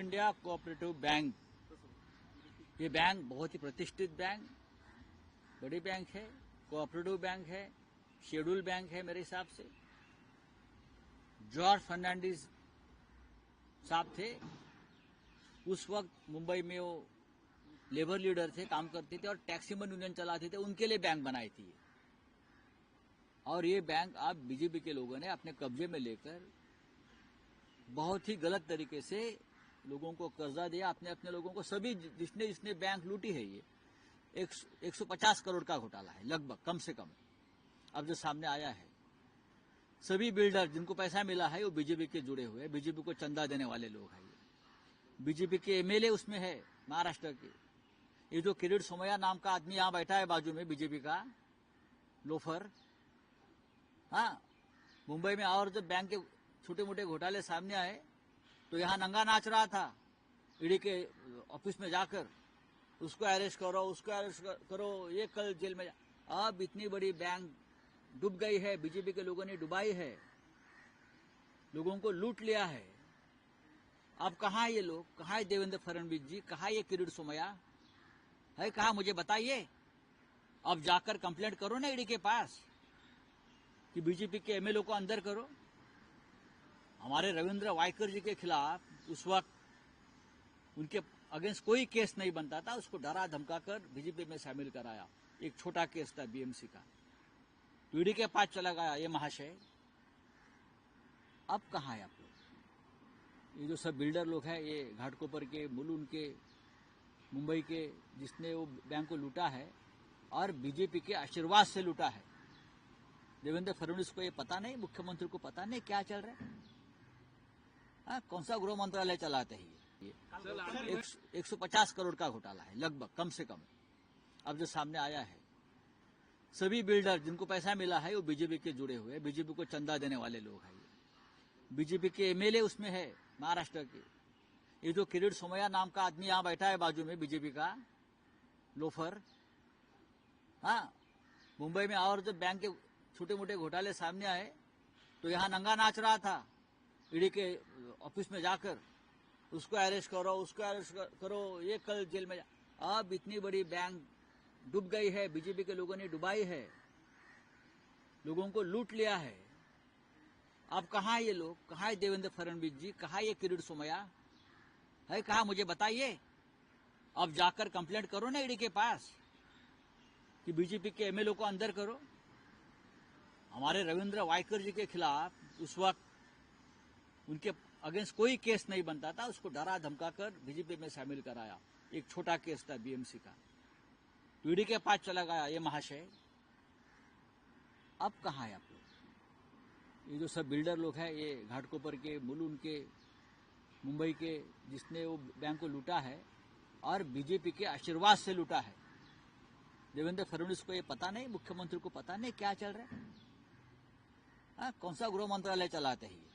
India cooperative bank, ये bank बहुत ही प्रतिष्ठित बैंक, बड़ी बैंक है, कोऑपरेटिव बैंक है, शेड्यूल बैंक है मेरे हिसाब से। जॉर्ज फर्नांडिस साहब थे उस वक्त मुंबई में, वो लेबर लीडर थे, काम करते थे और टैक्सीमैन यूनियन चलाते थे, उनके लिए बैंक बनाई थी। और ये बैंक आप बीजेपी के लोगों ने अपने कब्जे में लेकर बहुत ही गलत तरीके से लोगों को कर्जा दिया, अपने अपने लोगों को। सभी जिसने जिसने बैंक लूटी है, ये 150 करोड़ का घोटाला है लगभग, कम से कम अब जो सामने आया है। सभी बिल्डर जिनको पैसा मिला है वो बीजेपी के जुड़े हुए, बीजेपी को चंदा देने वाले लोग हैं। बीजेपी के एमएलए उसमें है महाराष्ट्र के। ये जो किरीट सोमैया नाम का आदमी यहां बैठा है बाजू में, बीजेपी का लोफर, हाँ, मुंबई में और जब बैंक के छोटे मोटे घोटाले सामने आए तो यहां नंगा नाच रहा था ईडी के ऑफिस में जाकर, उसको अरेस्ट करो, उसको अरेस्ट करो, ये कल जेल में अब इतनी बड़ी बैंक डूब गई है, बीजेपी के लोगों ने डुबाई है, लोगों को लूट लिया है। अब कहां ये लोग, कहां है देवेंद्र फडणवीस जी, कहां ये किरीट सोमैया है, कहां, मुझे बताइए। अब जाकर कंप्लेंट करो ना ईडी के पास कि बीजेपी के एमएलए को अंदर करो। हमारे रविंद्र वायकर जी के खिलाफ उस वक्त उनके अगेंस्ट कोई केस नहीं बनता था, उसको डरा धमकाकर बीजेपी में शामिल कराया। एक छोटा केस था बीएमसी का, तो ईडी के पास चला गया ये महाशय। अब कहां है आप लोग? ये जो सब बिल्डर लोग हैं, ये घाटकोपर के, मुलुंड के, मुंबई के, जिसने वो बैंक को लूटा है और बीजेपी के आशीर्वाद से लूटा है। देवेंद्र फडणवीस को ये पता नहीं, मुख्यमंत्री को पता नहीं क्या चल रहा है। हाँ, कौन सा गृह मंत्रालय चलाते हैं ये 150 करोड़ का घोटाला है लगभग, कम से कम अब जो सामने आया है। सभी बिल्डर जिनको पैसा मिला है वो बीजेपी के जुड़े हुए, बीजेपी को चंदा देने वाले लोग हैं। बीजेपी के एमएलए उसमें है महाराष्ट्र के। ये जो किरीट सोमैया नाम का आदमी यहां बैठा है बाजू में, बीजेपी का लोफर, हाँ, मुंबई में और जब बैंक के छोटे मोटे घोटाले सामने आए तो यहां नंगा नाच रहा था ईडी के ऑफिस में जाकर, उसको अरेस्ट करो, उसको अरेस्ट करो, ये कल जेल में अब इतनी बड़ी बैंक डूब गई है, बीजेपी के लोगों ने डुबाई है, लोगों को लूट लिया है। अब कहां ये लोग, कहां है देवेंद्र फडणवीस जी, कहां ये किरीट सोमैया है, कहां, मुझे बताइए। अब जाकर कंप्लेंट करो ना ईडी के पास कि बीजेपी के एमएलए को अंदर करो। हमारे रविंद्र वायकर जी के खिलाफ उस वक्त उनके अगेंस्ट कोई केस नहीं बनता था, उसको डरा धमकाकर बीजेपी में शामिल कराया। एक छोटा केस था बीएमसी का, तो ईडी के पास चला गया ये महाशय। अब कहां है आप लोग? ये जो सब बिल्डर लोग हैं, ये घाटकोपर के, मुलुंड के, मुंबई के, जिसने वो बैंक को लूटा है और बीजेपी के आशीर्वाद से लूटा है। देवेंद्र फडणवीस को ये पता नहीं, मुख्यमंत्री को पता नहीं क्या चल रहा है। हाँ, कौन सा गृह मंत्रालय चलाते हैं।